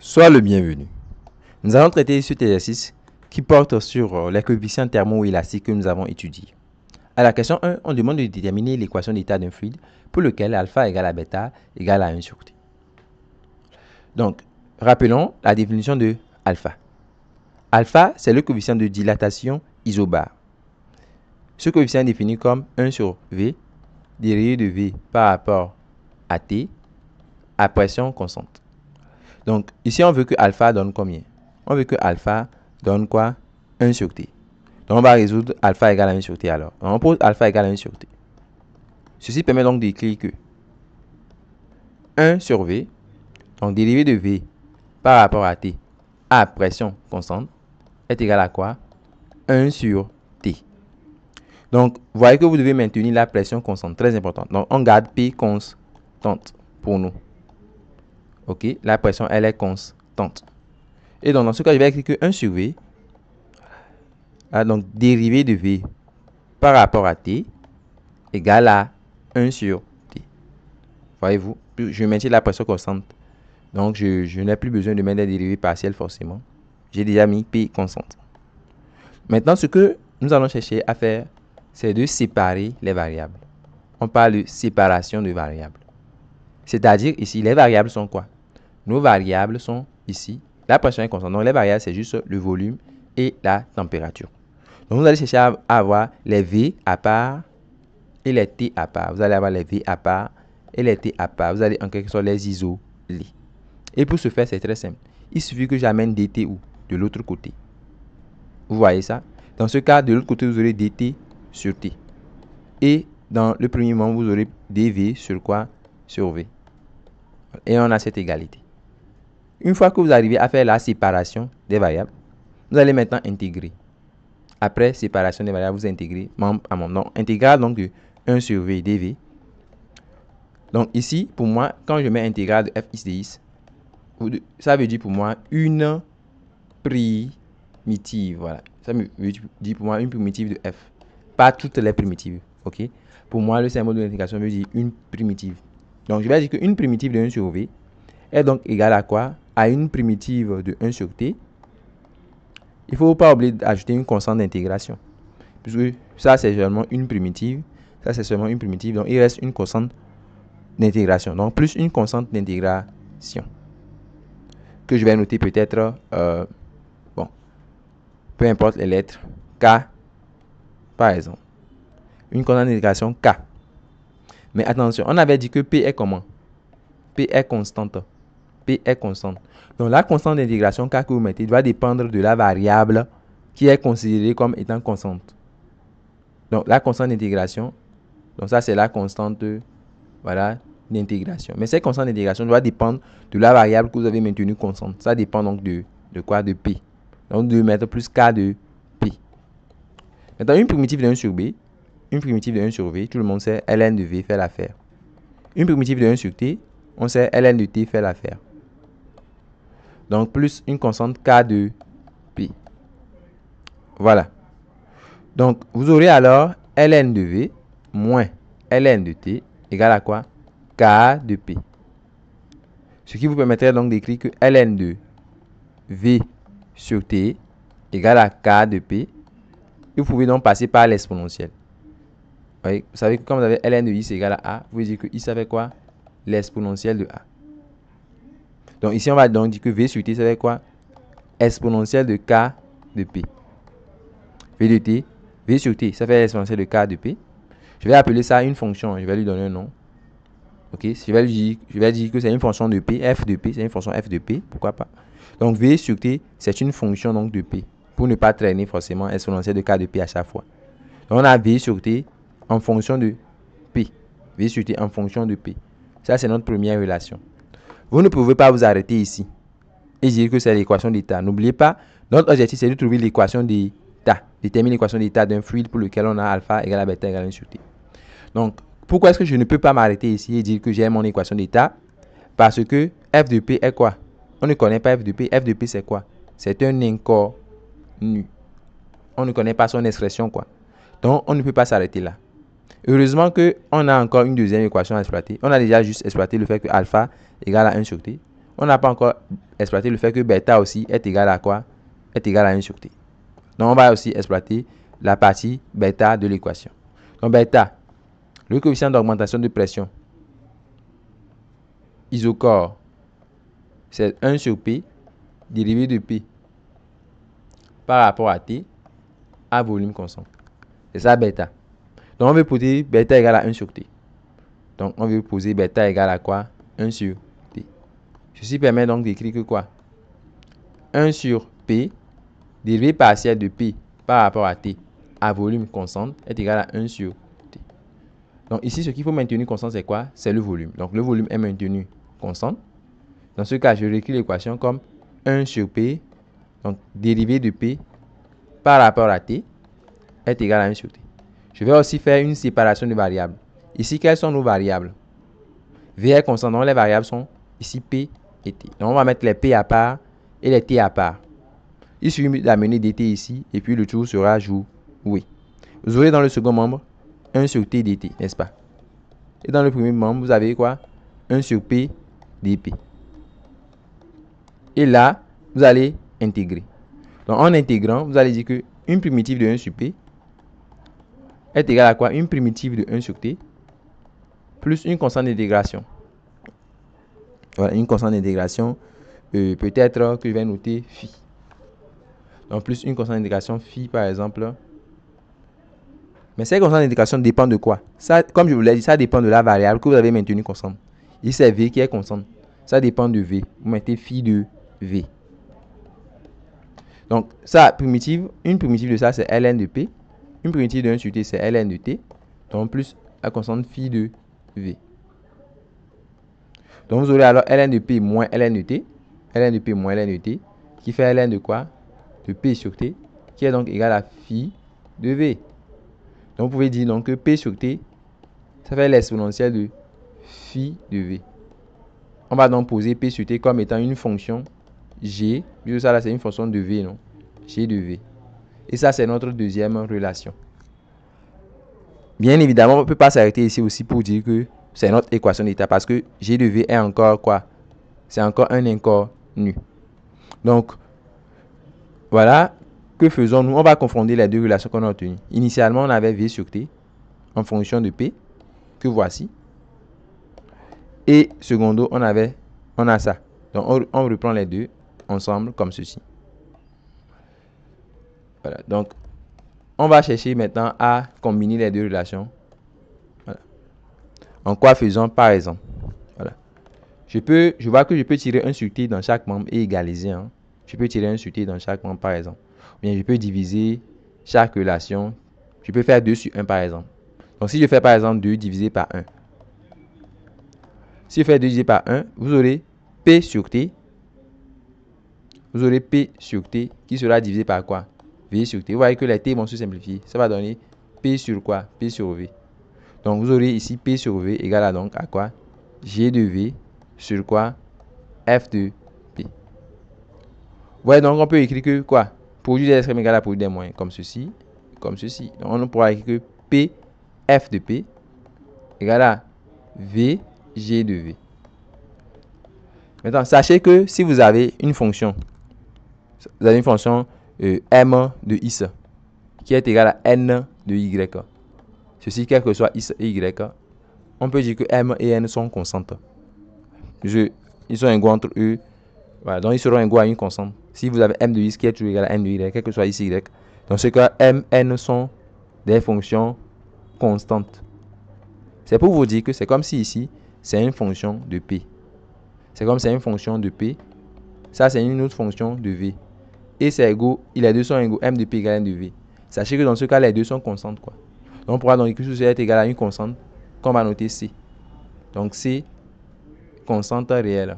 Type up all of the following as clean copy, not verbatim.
Sois le bienvenu. Nous allons traiter cet exercice qui porte sur les coefficients thermoélastiques que nous avons étudiés. À la question 1, on demande de déterminer l'équation d'état d'un fluide pour lequel alpha égale à bêta égale à 1 sur t. Donc, rappelons la définition de alpha. Alpha, c'est le coefficient de dilatation isobare. Ce coefficient est défini comme 1 sur V, dérivé de V par rapport à T, à pression constante. Donc, ici, on veut que alpha donne combien? On veut que alpha donne quoi? 1 sur T. Donc, on va résoudre alpha égale à 1 sur T alors. Donc, on pose alpha égale à 1 sur T. Ceci permet donc d'écrire que 1 sur V, donc dérivé de V par rapport à T à pression constante, est égal à quoi? 1 sur T. Donc, vous voyez que vous devez maintenir la pression constante, très importante. Donc, on garde P constante pour nous. Ok, la pression, elle est constante. Et donc, dans ce cas, je vais écrire que 1 sur V, donc dérivé de V par rapport à T, égale à 1 sur T. Voyez-vous, je maintiens la pression constante. Donc, je n'ai plus besoin de mettre des dérivés partiels forcément. J'ai déjà mis P constante. Maintenant, ce que nous allons chercher à faire, c'est de séparer les variables. On parle de séparation de variables. C'est-à-dire, ici, les variables sont quoi? Nos variables sont ici. La pression est constante. Donc, les variables, c'est juste le volume et la température. Donc, vous allez chercher à avoir les V à part et les T à part. Vous allez avoir les V à part et les T à part. Vous allez en quelque sorte les isoler. Et pour ce faire, c'est très simple. Il suffit que j'amène dt où? De l'autre côté. Vous voyez ça? Dans ce cas, de l'autre côté, vous aurez dt sur T. Et dans le premier moment, vous aurez dv sur quoi? Sur V. Et on a cette égalité. Une fois que vous arrivez à faire la séparation des variables, vous allez maintenant intégrer. Après séparation des variables, vous intégrez membre à membre. Donc, intégral donc de 1 sur V dv. Donc ici, pour moi, quand je mets intégral de f x dx, ça veut dire pour moi une primitive. Voilà. Ça veut dire pour moi une primitive de f. Pas toutes les primitives. Ok. Pour moi, le symbole de l'intégration veut dire une primitive. Donc, je vais dire qu'une primitive de 1 sur V est donc égale à quoi? À une primitive de 1 sur T. Il ne faut pas oublier d'ajouter une constante d'intégration. Puisque ça, c'est seulement une primitive. Ça, c'est seulement une primitive. Donc, il reste une constante d'intégration. Donc, plus une constante d'intégration. Que je vais noter peut-être, bon, peu importe les lettres, K, par exemple. Une constante d'intégration K. Mais attention, on avait dit que P est comment? P est constante. P est constante. Donc, la constante d'intégration K que vous mettez doit dépendre de la variable qui est considérée comme étant constante. Donc, la constante d'intégration, donc ça, c'est la constante, voilà, d'intégration. Mais cette constante d'intégration doit dépendre de la variable que vous avez maintenue constante. Ça dépend donc de quoi? De P. Donc, de mettre plus K de P. Maintenant, une primitive de 1 sur B, une primitive de 1 sur V, tout le monde sait, ln de V fait l'affaire. Une primitive de 1 sur T, on sait, ln de T fait l'affaire. Donc, plus une constante K de P. Voilà. Donc, vous aurez alors ln de V moins ln de T égale à quoi? K de P. Ce qui vous permettrait donc d'écrire que ln de V sur T égale à K de P. Et vous pouvez donc passer par l'exponentielle. Vous savez que quand vous avez ln de i égale à A, vous pouvez dire que i ça fait quoi? L'exponentielle de A. Donc ici, on va donc dire que V sur T, ça fait quoi? Exponentielle de K de P. V de T, V sur T, ça fait l'exponentielle de K de P. Je vais appeler ça une fonction. Je vais lui donner un nom. Ok, je vais dire que c'est une fonction de P. F de P, c'est une fonction F de P. Pourquoi pas? Donc V sur T, c'est une fonction donc de P. Pour ne pas traîner forcément exponentielle de K de P à chaque fois. Donc on a V sur T en fonction de P. V sur T en fonction de P. Ça, c'est notre première relation. Vous ne pouvez pas vous arrêter ici et dire que c'est l'équation d'état. N'oubliez pas, notre objectif, c'est de trouver l'équation d'état. Déterminer l'équation d'état d'un fluide pour lequel on a alpha égale à bêta égale 1 sur T. Donc, pourquoi est-ce que je ne peux pas m'arrêter ici et dire que j'ai mon équation d'état? Parce que f de P est quoi? On ne connaît pas f de P. F de P, c'est quoi? C'est un inconnu. On ne connaît pas son expression, quoi. Donc, on ne peut pas s'arrêter là. Heureusement qu'on a encore une deuxième équation à exploiter. On a déjà juste exploité le fait que alpha égale à 1 sur T. on n'a pas encore exploité le fait que bêta aussi est égal à quoi? Est égal à 1 sur t. Donc, on va aussi exploiter la partie bêta de l'équation. Donc, bêta, le coefficient d'augmentation de pression isocore, c'est 1 sur P, dérivé de P par rapport à T, à volume constant. C'est ça, bêta. Donc, on veut poser bêta égale à 1 sur T. Donc, on veut poser bêta égale à quoi? 1 sur T. Ceci permet donc d'écrire que quoi? 1 sur P, dérivé partiel de P par rapport à T, à volume constant, est égal à 1 sur T. Donc, ici, ce qu'il faut maintenir constant, c'est quoi? C'est le volume. Donc, le volume est maintenu constant. Dans ce cas, je réécris l'équation comme 1 sur P, donc dérivé de P par rapport à T, est égal à 1 sur T. Je vais aussi faire une séparation de variables. Ici, quelles sont nos variables? V est constant, donc les variables sont ici P et T. Donc, on va mettre les P à part et les T à part. Il suffit d'amener dt ici et puis le tour sera joué. Vous aurez dans le second membre 1 sur T dt, n'est-ce pas? Et dans le premier membre, vous avez quoi? 1 sur P dp. Et là, vous allez intégrer. Donc, en intégrant, vous allez dire que une primitive de 1 sur P est égale à quoi? Une primitive de 1 sur T plus une constante d'intégration. Voilà, une constante d'intégration, peut-être que je vais noter phi. Donc, plus une constante d'intégration phi, par exemple. Mais cette constante d'intégration dépend de quoi? Ça, comme je vous l'ai dit, ça dépend de la variable que vous avez maintenue constante. Ici, c'est V qui est constante. Ça dépend de V. Vous mettez phi de V. Donc, ça, primitive, une primitive de ça, c'est ln de P. Une primitive de 1 sur T, c'est ln de T. Donc, plus la constante phi de V. Donc, vous aurez alors ln de P moins ln de T. Ln de P moins ln de T. Qui fait ln de quoi? De P sur T. Qui est donc égal à phi de V. Donc, vous pouvez dire donc que P sur T, ça fait l'exponentielle de phi de V. On va donc poser P sur T comme étant une fonction G. Vu ça là, c'est une fonction de V, non? G de V. Et ça, c'est notre deuxième relation. Bien évidemment, on ne peut pas s'arrêter ici aussi pour dire que c'est notre équation d'état parce que G de V est encore quoi? C'est encore un inconnu. Donc, voilà. Que faisons-nous? On va confonder les deux relations qu'on a obtenues. Initialement, on avait V sur T en fonction de P, que voici. Et secondo, on a ça. Donc, on reprend les deux ensemble comme ceci. Voilà. Donc, on va chercher maintenant à combiner les deux relations. Voilà. En quoi faisons par exemple? Voilà. Je vois que je peux tirer 1 sur T dans chaque membre et égaliser. Hein. Je peux tirer 1 sur T dans chaque membre par exemple. Bien, je peux diviser chaque relation. Je peux faire 2 sur 1 par exemple. Donc, si je fais par exemple 2 divisé par 1. Si je fais 2 divisé par 1, vous aurez P sur T. Vous aurez P sur T qui sera divisé par quoi? V sur T. Vous voyez que les T vont se simplifier. Ça va donner P sur quoi? P sur V. Donc, vous aurez ici P sur V égale à donc à quoi? G de V sur quoi? F de P. Vous voyez donc on peut écrire que quoi? Produit des extrêmes égale à produit des moyens. Comme ceci. Comme ceci. Donc, on pourra écrire que P F de P égale à V G de V. Maintenant, sachez que si vous avez une fonction, m de x qui est égale à n de y, ceci quel que soit x et y, on peut dire que m et n sont constantes. Ils sont égaux entre eux. Voilà, donc ils seront égaux à une constante. Si vous avez m de x qui est toujours égal à n de y, quel que soit x et y, dans ce cas, m, n sont des fonctions constantes. C'est pour vous dire que c'est comme si ici, c'est une fonction de p. C'est comme c'est une fonction de p. Ça, c'est une autre fonction de v. Et c'est égaux, les deux sont égaux, m de p égale n de v. Sachez que dans ce cas, les deux sont constantes, quoi. Donc, on pourra donc écrire que ceci est égal à une constante qu'on va noter c. Donc, c, constante réelle.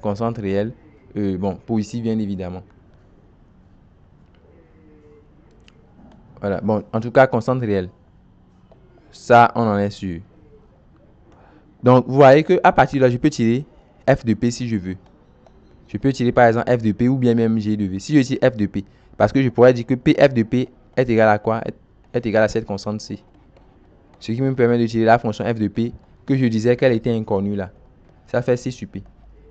Constante réelle. Bon, pour ici, bien évidemment. Voilà, bon, en tout cas, constante réelle. Ça, on en est sûr. Donc, vous voyez qu'à partir de là, je peux tirer f de p si je veux. Je peux tirer par exemple f de p ou bien même g de v. Si je tire f de p, parce que je pourrais dire que f de p est égal à quoi? Est égal à cette constante c. Ce qui me permet de tirer la fonction f de p que je disais qu'elle était inconnue là. ça fait C sur P.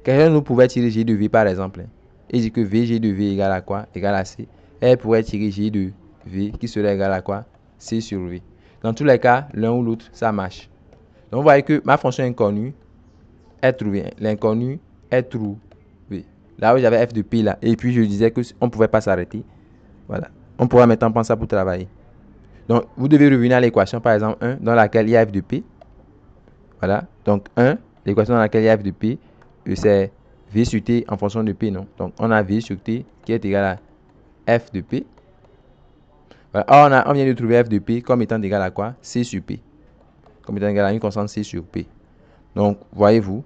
Quelqu'un nous pouvait tirer G de V par exemple, et dit que VG de V égale à quoi? Égale à C. Elle pourrait tirer G de V qui serait égal à quoi? C sur V. Dans tous les cas, l'un ou l'autre, ça marche. Donc vous voyez que ma fonction inconnue est trouvée. L'inconnu est trouvé. Là où j'avais F de P là. Et puis je disais qu'on ne pouvait pas s'arrêter. Voilà. On pourra maintenant prendre ça pour travailler. Donc vous devez revenir à l'équation par exemple 1 dans laquelle il y a F de P. Voilà. Donc 1, l'équation dans laquelle il y a F de P, c'est V sur T en fonction de P, non? Donc on a V sur T qui est égal à F de P. Voilà. On vient de trouver F de P comme étant égal à quoi? C sur P. Comme étant égal à une constante C sur P. Donc voyez-vous.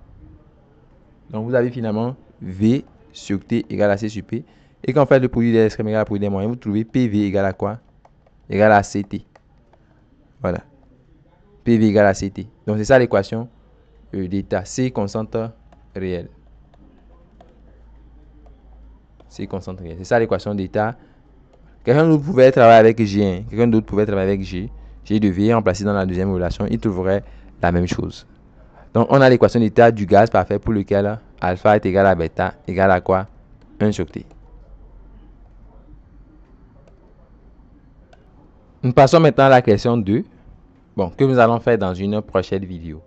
Donc vous avez finalement V sur T égale à C sur P. Et quand on fait le produit des extrêmes égal à produit des moyens, vous trouvez PV égale à quoi? Égale à CT. Voilà. PV égale à CT. Donc c'est ça l'équation d'état. C constante réelle. C constante réelle. C'est ça l'équation d'état. Quelqu'un d'autre pouvait travailler avec G. Hein. Quelqu'un d'autre pouvait travailler avec G. G de V remplacé dans la deuxième relation. Il trouverait la même chose. Donc on a l'équation d'état du gaz parfait pour lequel alpha est égal à bêta égale à quoi? 1 sur T. Nous passons maintenant à la question 2. Bon, que nous allons faire dans une prochaine vidéo.